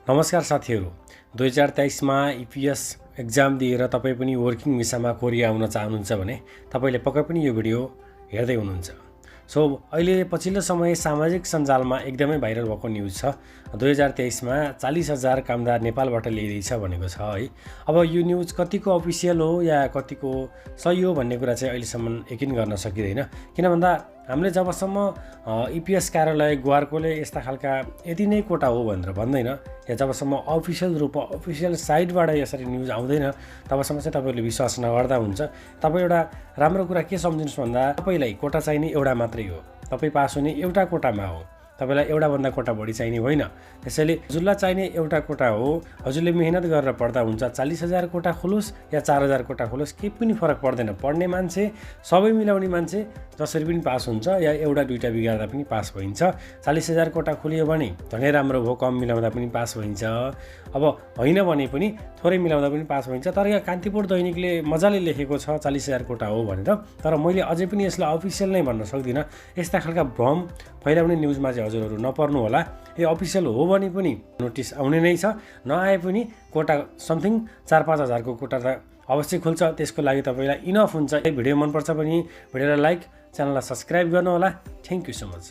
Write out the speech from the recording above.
नमस्कार साथीहरू, 2023 मा इपिएस एक्जाम दिएर तपाईँ पनि वर्किङ भिसामा कोरिया आउन चाहनुहुन्छ भने तपाईले पक्कै पनि यो भिडियो हेर्दै हुनुहुन्छ। सो अहिले पछिल्लो समय सामाजिक सञ्जालमा एकदमै भाइरल भएको न्युज छ। 2023 मा 40,000 कामदार नेपालबाट ल्याइदैछ भनेको छ है। अब यो न्युज कतिको अफिसियल हो या कतिको सही हो भन्ने कुरा चाहिँ अहिलेसम्म यकिन गर्न सकिँदैन। किन भन्दा हामीले जबसम्म इपिएस कार्यालय गुवारकोले यस्ता खालका यति नै कोटा हो भनेर भन्दैन या जबसम्म अफिसियल रूपमा अफिसियल साइटबाट यसरी न्युज आउँदैन तबसम्म चाहिँ तपाईले विश्वास नगर्दा हुन्छ। तपाईँ एउटा राम्रो कुरा के सम्झिनुहोस् भन्दा तपाईलाई कोटा चाहिने एउटा मात्रै हो। तपाईँ पास हुने एउटा कोटामा हो। तपाईलाई एउटा भन्दा कोटा बढी चाहिने होइन। त्यसैले हजुरलाई चाहिने एउटा कोटा हो। हजुरले मेहनत गरेर पढ्दा हुन्छ। 40,000 कोटा खोलोस् या 4,000 कोटा खोलोस् केही पनि फरक पर्दैन। पढ्ने मान्छे, सबै मिलाउने मान्छे जसरी पनि पास हुन्छ या एउटा दुईटा बिगार्दा पनि पास भइन्छ। 40,000 कोटा खोलियो भने झनै राम्रो भयो, कम मिलाउँदा पनि पास भइन्छ। अब होइन भने पनि थोरै मिलाउँदा पनि पास भइन्छ। तर यहाँ कान्तिपुर दैनिकले मजाले लेखेको छ 40,000 कोटा हो भनेर। तर मैले अझै पनि यसलाई अफिसियल नै भन्न सक्दिनँ। यस्ता खालका भ्रम फैलाउने न्युजमा चाहिँ हजुरहरू नपर्नु होला। यो अफिसियल हो भने पनि नोटिस आउने नै छ। नआए पनि कोटा समथिङ 4-5 हजारको कोटा त अवश्य खुल्छ। त्यसको लागि तपाईँलाई इनफ हुन्छ। यो भिडियो मनपर्छ भने भिडियोलाई लाइक, च्यानललाई सब्सक्राइब गर्नु होला। Thank you so much.